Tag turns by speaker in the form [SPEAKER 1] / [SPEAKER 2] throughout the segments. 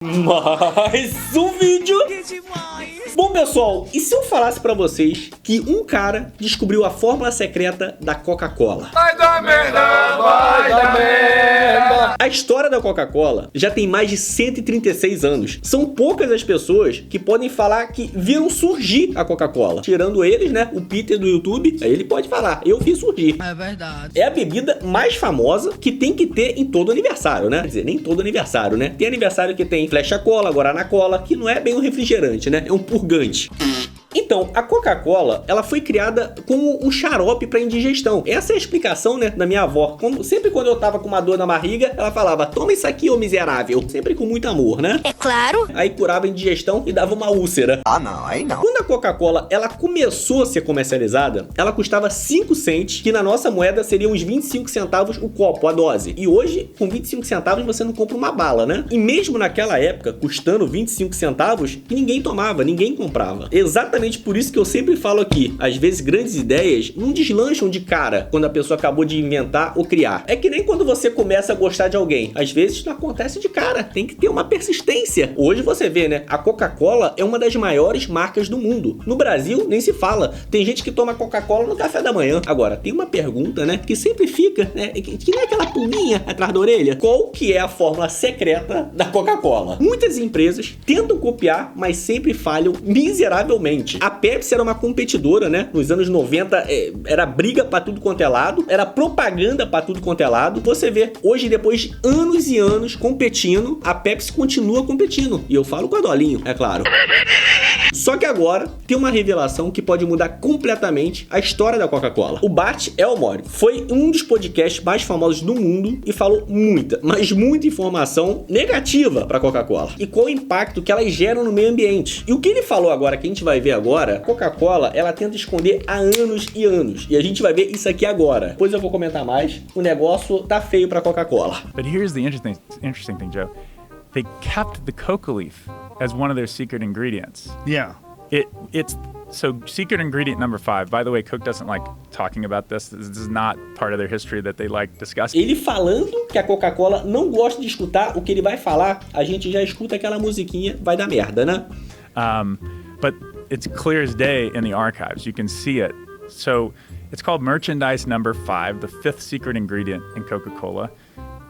[SPEAKER 1] Mais um vídeo. Bom, pessoal, e se eu falasse pra vocês que um cara descobriu a fórmula secreta da Coca-Cola?
[SPEAKER 2] Vai dar merda, vai dar merda.
[SPEAKER 1] A história da Coca-Cola já tem mais de 136 anos. São poucas as pessoas que podem falar que viram surgir a Coca-Cola. Tirando eles, né? O Peter do YouTube, aí ele pode falar, eu vi surgir.
[SPEAKER 3] É verdade.
[SPEAKER 1] É a bebida mais famosa que tem que ter em todo aniversário, né? Quer dizer, nem todo aniversário, né? Tem aniversário que tem Flecha Cola, Guaraná Cola, que não é bem um refrigerante, né? É um purgante. Então, a Coca-Cola, ela foi criada como um xarope para indigestão. Essa é a explicação, né, da minha avó. Sempre quando eu tava com uma dor na barriga, ela falava, toma isso aqui, ô miserável. Sempre com muito amor, né?
[SPEAKER 3] É claro.
[SPEAKER 1] Aí curava a indigestão e dava uma úlcera.
[SPEAKER 2] Ah, não, aí não.
[SPEAKER 1] Quando a Coca-Cola, ela começou a ser comercializada, ela custava 5 cents, que na nossa moeda seriam uns 25 centavos o copo, a dose. E hoje, com 25 centavos, você não compra uma bala, né? E mesmo naquela época, custando 25 centavos, ninguém tomava, ninguém comprava. Exatamente por isso que eu sempre falo aqui, às vezes grandes ideias não deslancham de cara quando a pessoa acabou de inventar ou criar. É que nem quando você começa a gostar de alguém. Às vezes não acontece de cara, tem que ter uma persistência. Hoje você vê, né? A Coca-Cola é uma das maiores marcas do mundo. No Brasil, nem se fala. Tem gente que toma Coca-Cola no café da manhã. Agora, tem uma pergunta, né? Que sempre fica, né? Que não é aquela pulguinha atrás da orelha. Qual que é a fórmula secreta da Coca-Cola? Muitas empresas tentam copiar, mas sempre falham miseravelmente. A Pepsi era uma competidora, né? Nos anos 90 era briga pra tudo quanto é lado, era propaganda pra tudo quanto é lado. Você vê, hoje depois de anos e anos competindo, a Pepsi continua competindo. E eu falo com a Dolinho, é claro. Só que agora tem uma revelação que pode mudar completamente a história da Coca-Cola. O Bart Elmore foi um dos podcasts mais famosos do mundo e falou muita, mas muita informação negativa para a Coca-Cola e qual o impacto que elas geram no meio ambiente. E o que ele falou agora, que a gente vai ver agora, a Coca-Cola, ela tenta esconder há anos e anos. E a gente vai ver isso aqui agora. Depois eu vou comentar mais. O negócio tá feio para a Coca-Cola.
[SPEAKER 4] But here's the interesting thing, Joe. They kept the coca leaf as one of their secret ingredients.
[SPEAKER 5] Yeah.
[SPEAKER 4] It's so secret ingredient number 5. By the way, Coke doesn't like talking about this. This is not part of their history that they like discussing.
[SPEAKER 1] Ele falando que a Coca-Cola não gosta de escutar o que ele vai falar, a gente já escuta aquela musiquinha, vai dar merda, né?
[SPEAKER 4] But it's clear as day in the archives. You can see it. So it's called merchandise number 5, the 5th secret ingredient in Coca-Cola.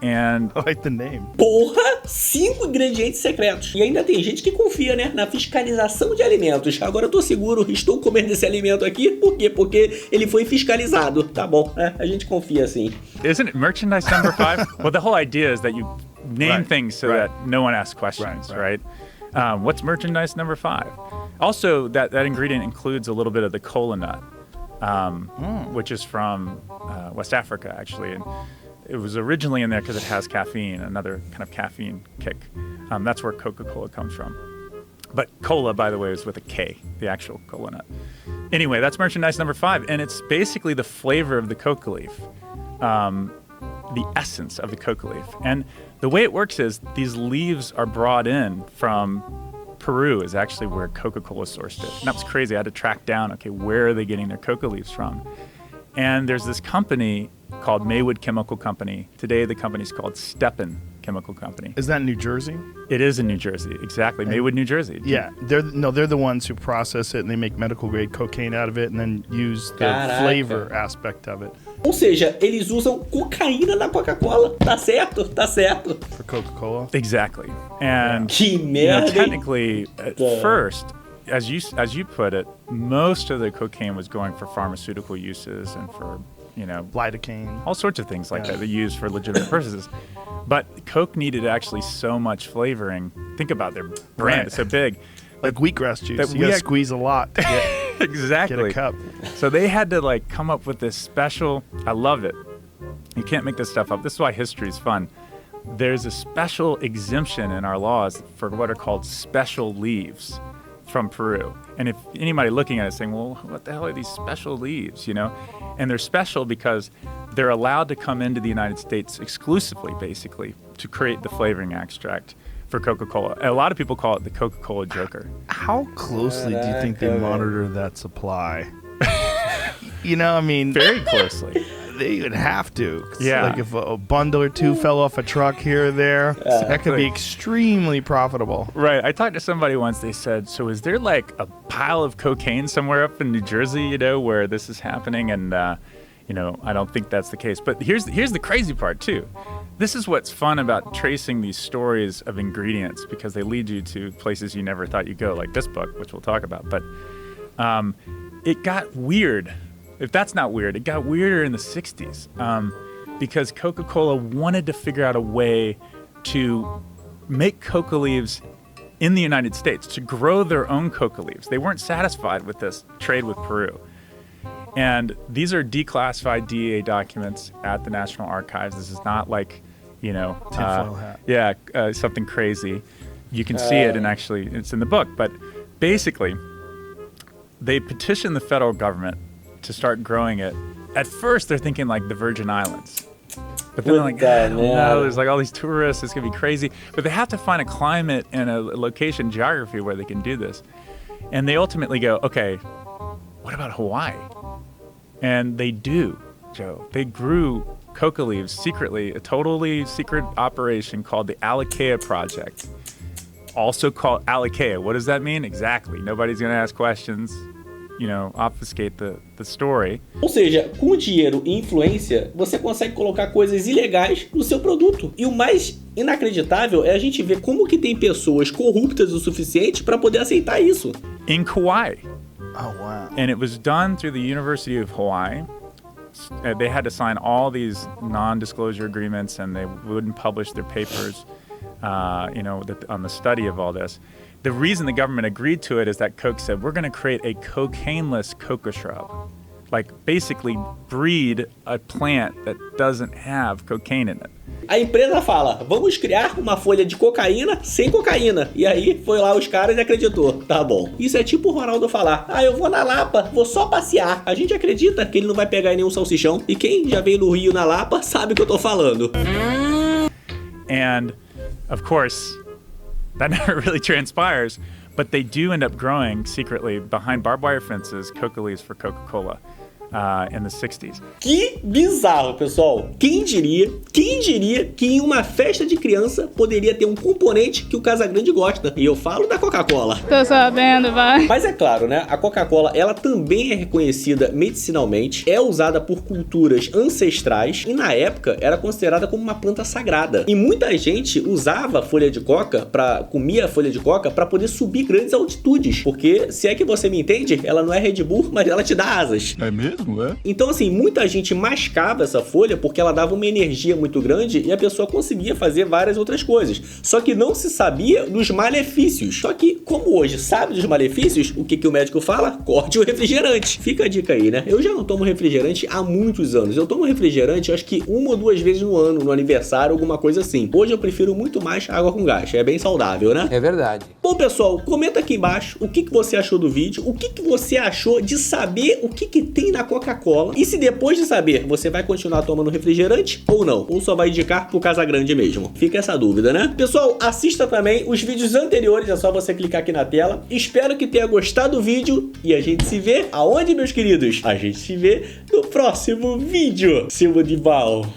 [SPEAKER 4] And
[SPEAKER 5] I like the name.
[SPEAKER 1] Porra, 5 ingredientes secretos. E ainda tem gente que confia, né, na fiscalização de alimentos. Agora eu tô seguro, estou comendo esse alimento aqui. Por quê? Porque ele foi fiscalizado. Tá bom, né? A gente confia assim.
[SPEAKER 4] Isn't it merchandise number 5? Well, the whole idea is that you name things so that no one asks questions, right? What's merchandise number 5? Also, that ingredient includes a little bit of the cola nut, which is from West Africa, actually. And it was originally in there because it has caffeine, another kind of caffeine kick. That's where Coca-Cola comes from. But cola, by the way, is with a K, the actual cola nut. Anyway, that's merchandise number 5, and it's basically the flavor of the coca leaf, the essence of the coca leaf. And the way it works is these leaves are brought in from Peru is actually where Coca-Cola sourced it. And that was crazy. I had to track down, okay, where are they getting their coca leaves from? And there's this company called Maywood Chemical Company. Today, the company's called Stepan Chemical Company.
[SPEAKER 5] Is that in New Jersey?
[SPEAKER 4] It is in New Jersey, exactly. Maywood, New Jersey.
[SPEAKER 5] Yeah, they're the ones who process it and they make medical grade cocaine out of it and then use the flavor aspect of it.
[SPEAKER 1] Ou seja, eles usam cocaína na Coca-Cola. Tá certo, tá certo.
[SPEAKER 5] For Coca-Cola?
[SPEAKER 4] Exactly. And
[SPEAKER 1] Que merda,
[SPEAKER 4] technically, at first, as you put it, most of the cocaine was going for pharmaceutical uses and for,
[SPEAKER 5] lidocaine,
[SPEAKER 4] all sorts of things like that they use for legitimate purposes. But Coke needed actually so much flavoring. Think about their brand; it's so big.
[SPEAKER 5] Like wheatgrass juice, you gotta squeeze a lot to get,
[SPEAKER 4] exactly.
[SPEAKER 5] get a cup.
[SPEAKER 4] So they had to come up with this special. I love it. You can't make this stuff up. This is why history is fun. There's a special exemption in our laws for what are called special leaves from Peru. And if anybody looking at it saying, well, what the hell are these special leaves, And they're special because they're allowed to come into the United States exclusively, basically, to create the flavoring extract for Coca-Cola. A lot of people call it the Coca-Cola Joker.
[SPEAKER 5] How closely do you think they monitor that supply? Very
[SPEAKER 4] closely.
[SPEAKER 5] they would have to.
[SPEAKER 4] Yeah.
[SPEAKER 5] Like if a bundle or two fell off a truck here or there, that could be extremely profitable.
[SPEAKER 4] Right. I talked to somebody once. They said, so is there like a pile of cocaine somewhere up in New Jersey, you know, where this is happening? And, you know, I don't think that's the case. But here's the crazy part, too. This is what's fun about tracing these stories of ingredients, because they lead you to places you never thought you'd go, like this book, which we'll talk about. But it got weird. If that's not weird, it got weirder in the 60s because Coca-Cola wanted to figure out a way to make coca leaves in the United States, to grow their own coca leaves. They weren't satisfied with this trade with Peru. And these are declassified DEA documents at the National Archives. This is not like, you know,
[SPEAKER 5] Tinfoil hat.
[SPEAKER 4] Something crazy. You can see it, and actually it's in the book. But basically, they petitioned the federal government to start growing it. At first, they're thinking like the Virgin Islands. But then they're like, I don't know, there's like all these tourists, it's gonna be crazy. But they have to find a climate and a location, geography where they can do this. And they ultimately go, okay, what about Hawaii? And they do, Joe. They grew coca leaves secretly, a totally secret operation called the Alakea Project. Also called Alakea. What does that mean? Exactly. Nobody's gonna ask questions. You know, obfuscate the story.
[SPEAKER 1] Ou seja, com dinheiro e influência, você consegue colocar coisas ilegais no seu produto. E o mais inacreditável é a gente ver como que tem pessoas corruptas o suficiente para poder aceitar isso.
[SPEAKER 4] In Kauai.
[SPEAKER 5] Oh, wow.
[SPEAKER 4] And it was done through the University of Hawaii. They had to sign all these non-disclosure agreements, and they wouldn't publish their papers, you know, on the study of all this. The reason the government agreed to it is that Coke said, we're going to create a cocaine-less coca shrub. Like, basically breed a plant that doesn't have cocaine in it.
[SPEAKER 1] A empresa fala, vamos criar uma folha de cocaína sem cocaína. E aí, foi lá os caras e acreditou. Tá bom. Isso é tipo o Ronaldo falar, eu vou na Lapa, vou só passear. A gente acredita que ele não vai pegar nenhum salsichão. E quem já veio no Rio na Lapa sabe o que eu tô falando.
[SPEAKER 4] And, of course, that never really transpires, but they do end up growing secretly behind barbed wire fences coca leaves for Coca-Cola in the 60s.
[SPEAKER 1] Que bizarro, pessoal. Quem diria que em uma festa de criança poderia ter um componente que o Casagrande gosta? E eu falo da Coca-Cola.
[SPEAKER 2] Tô sabendo, vai.
[SPEAKER 1] Mas é claro, né? A Coca-Cola, ela também é reconhecida medicinalmente, é usada por culturas ancestrais e na época era considerada como uma planta sagrada. E muita gente usava a folha de coca, comia a folha de coca para poder subir grandes altitudes. Porque, se é que você me entende, ela não é Red Bull, mas ela te dá asas.
[SPEAKER 5] É mesmo? É?
[SPEAKER 1] Então, assim, muita gente mascava essa folha porque ela dava uma energia muito grande e a pessoa conseguia fazer várias outras coisas. Só que não se sabia dos malefícios. Só que, como hoje sabe dos malefícios, o que o médico fala? Corte o refrigerante. Fica a dica aí, né? Eu já não tomo refrigerante há muitos anos. Eu tomo refrigerante, acho que 1 ou 2 vezes no ano, no aniversário, alguma coisa assim. Hoje eu prefiro muito mais água com gás. É bem saudável, né?
[SPEAKER 3] É verdade.
[SPEAKER 1] Bom, pessoal, comenta aqui embaixo o que você achou do vídeo, o que você achou de saber o que tem na Coca-Cola e se depois de saber você vai continuar tomando refrigerante ou não, ou só vai indicar pro Casagrande mesmo. Fica essa dúvida, né? Pessoal, assista também os vídeos anteriores, é só você clicar aqui na tela. Espero que tenha gostado do vídeo e a gente se vê aonde, meus queridos? A gente se vê no próximo vídeo, seu Dival.